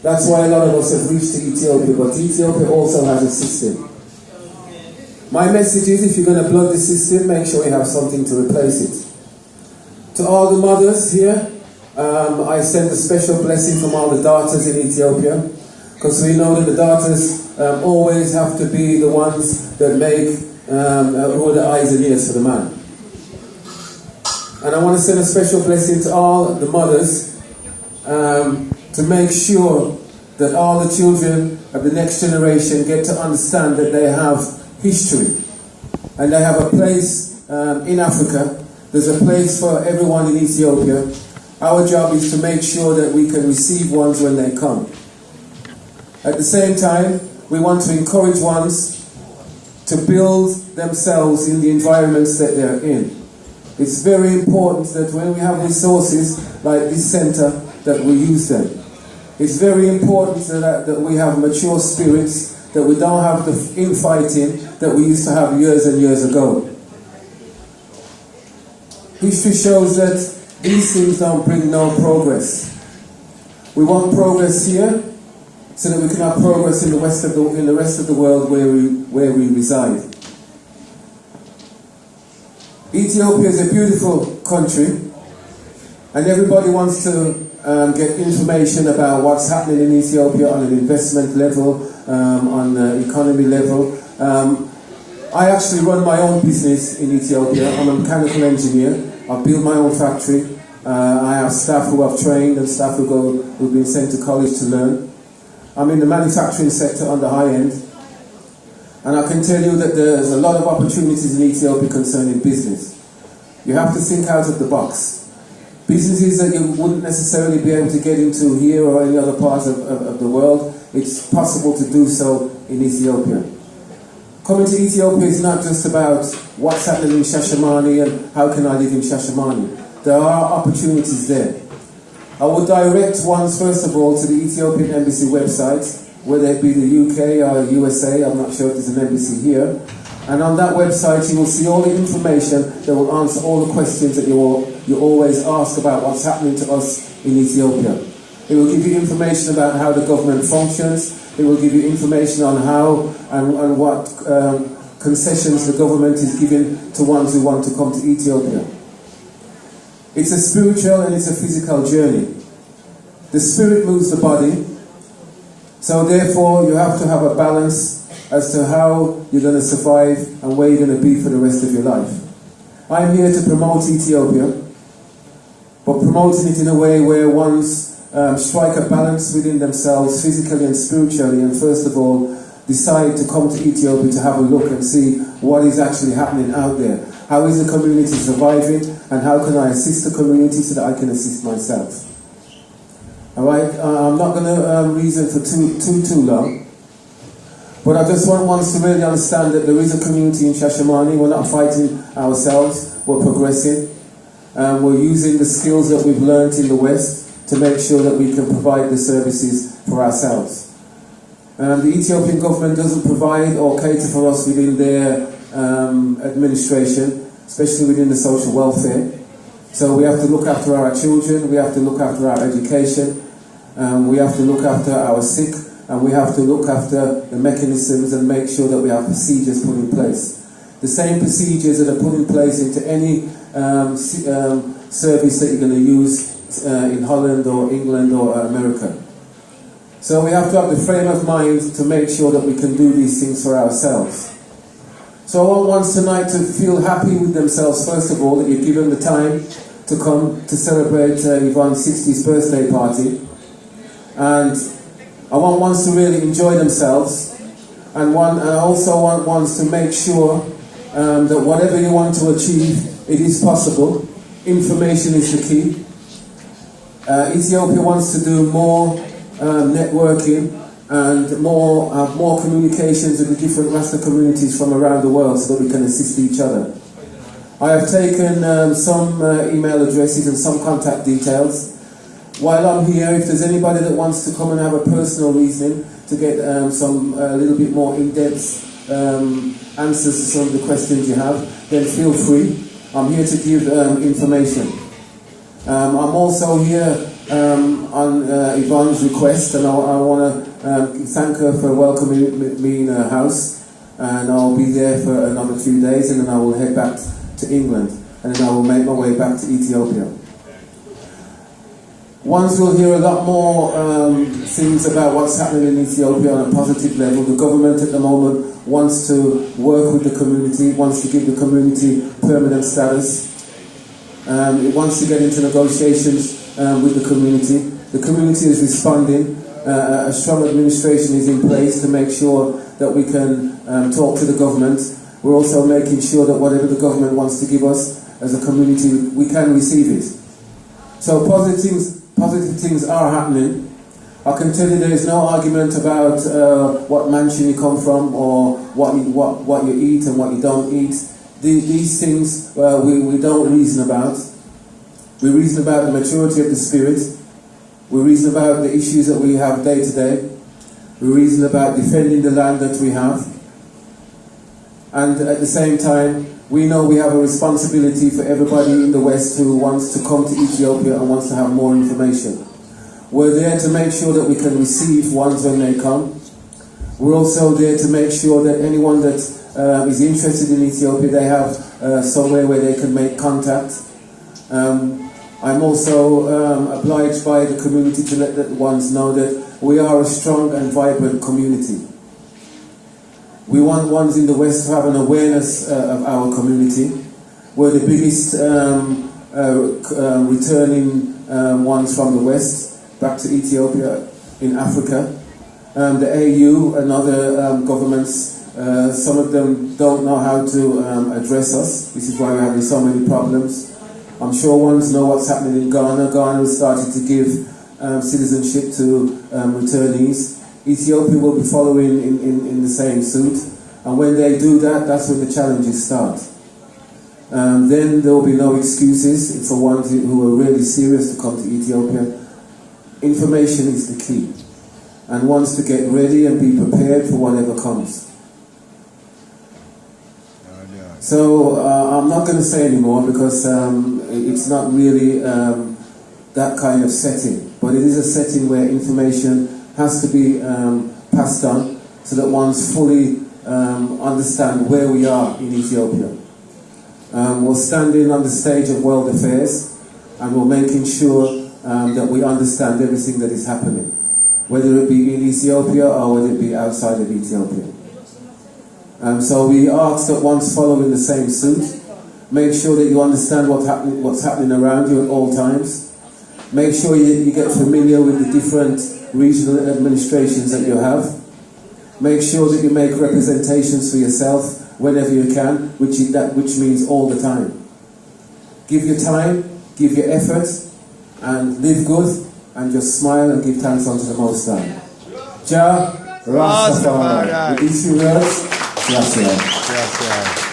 That's why a lot of us have reached to Ethiopia, but Ethiopia also has a system. My message is, if you're going to plug the system, make sure you have something to replace it. To all the mothers here, I send a special blessing from all the daughters in Ethiopia, because we know that the daughters always have to be the ones that make who are the eyes and ears for the man. And I want to send a special blessing to all the mothers to make sure that all the children of the next generation get to understand that they have history and they have a place in Africa. There's a place for everyone in Ethiopia. Our job is to make sure that we can receive ones when they come. At the same time, we want to encourage ones to build themselves in the environments that they're in. It's very important that when we have resources like this center, that we use them. It's very important that we have mature spirits, that we don't have the infighting that we used to have years and years ago. History shows that these things don't bring no progress. We want progress here so that we can have progress in the rest of the world where we reside. Ethiopia is a beautiful country, and everybody wants to get information about what's happening in Ethiopia on an investment level, on an economy level. I actually run my own business in Ethiopia. I'm a mechanical engineer. I build my own factory. I have staff who I've trained and staff who've been sent to college to learn. I'm in the manufacturing sector on the high end. And I can tell you that there's a lot of opportunities in Ethiopia concerning business. You have to think out of the box. Businesses that you wouldn't necessarily be able to get into here or any other parts of the world, it's possible to do so in Ethiopia. Coming to Ethiopia is not just about what's happening in Shashamane and how can I live in Shashamane. There are opportunities there. I would direct ones, first of all, to the Ethiopian Embassy website, whether it be the UK or USA. I'm not sure if there's an embassy here. And on that website, you will see all the information that will answer all the questions that you always ask about what's happening to us in Ethiopia. It will give you information about how the government functions. It will give you information on how and what concessions the government is giving to ones who want to come to Ethiopia. It's a spiritual and it's a physical journey. The spirit moves the body, so therefore you have to have a balance as to how you're going to survive and where you're going to be for the rest of your life. I'm here to promote Ethiopia, but promoting it in a way where ones strike a balance within themselves physically and spiritually, and first of all decide to come to Ethiopia to have a look and see what is actually happening out there. How is the community surviving, and how can I assist the community so that I can assist myself? Alright, I'm not going to reason for too long, but I just want ones to really understand that there is a community in Shashamane. We're not fighting ourselves, we're progressing. We're using the skills that we've learned in the West to make sure that we can provide the services for ourselves. The Ethiopian government doesn't provide or cater for us within their administration, especially within the social welfare. So we have to look after our children, we have to look after our education, we have to look after our sick, and we have to look after the mechanisms and make sure that we have procedures put in place. The same procedures that are put in place into any service that you're going to use in Holland or England or America. So we have to have the frame of mind to make sure that we can do these things for ourselves. So I want ones tonight to feel happy with themselves, first of all, that you've given the time to come to celebrate Yvonne's 60th birthday party. And I want ones to really enjoy themselves, and I also want ones to make sure that whatever you want to achieve, it is possible. Information is the key. Ethiopia wants to do more networking and have more communications with the different Rasta communities from around the world so that we can assist each other. I have taken some email addresses and some contact details. While I'm here, if there's anybody that wants to come and have a personal reason to get some a little bit more in-depth answers to some of the questions you have, then feel free. I'm here to give information. I'm also here on Yvonne's request, and I want to thank her for welcoming me in her house. And I'll be there for another 2 days, and then I will head back to England, and then I will make my way back to Ethiopia. Once we'll hear a lot more things about what's happening in Ethiopia on a positive level. The government at the moment wants to work with the community, wants to give the community permanent status. It wants to get into negotiations with the community. The community is responding. A strong administration is in place to make sure that we can talk to the government. We're also making sure that whatever the government wants to give us as a community, we can receive it. So positive things are happening. I can tell you there is no argument about what mansion you come from or what you eat and what you don't eat. These things we don't reason about. We reason about the maturity of the spirit. We reason about the issues that we have day to day. We reason about defending the land that we have. And at the same time, we know we have a responsibility for everybody in the West who wants to come to Ethiopia and wants to have more information. We're there to make sure that we can receive ones when they come. We're also there to make sure that anyone that is interested in Ethiopia, they have somewhere where they can make contact. I'm also obliged by the community to let the ones know that we are a strong and vibrant community. We want ones in the West to have an awareness of our community. We're the biggest returning ones from the West back to Ethiopia in Africa. The AU and other governments, some of them don't know how to address us. This is why we're having so many problems. I'm sure ones know what's happening in Ghana. Ghana has started to give citizenship to returnees. Ethiopia will be following in the same suit. And when they do that, that's when the challenges start. Then there will be no excuses for ones who are really serious to come to Ethiopia. Information is the key. And wants to get ready and be prepared for whatever comes. So I'm not going to say anymore because it's not really that kind of setting. But it is a setting where information has to be passed on so that one's fully understand where we are in Ethiopia. We're standing on the stage of world affairs and we're making sure that we understand everything that is happening, whether it be in Ethiopia or whether it be outside of Ethiopia. So we ask that one's following the same suit. Make sure that you understand what's happening around you at all times. Make sure you get familiar with the different regional administrations that you have. Make sure that you make representations for yourself whenever you can, which means all the time. Give your time, give your effort, and live good, and just smile and give thanks unto the Most High. Jah Rastafari. With these few words, gracias.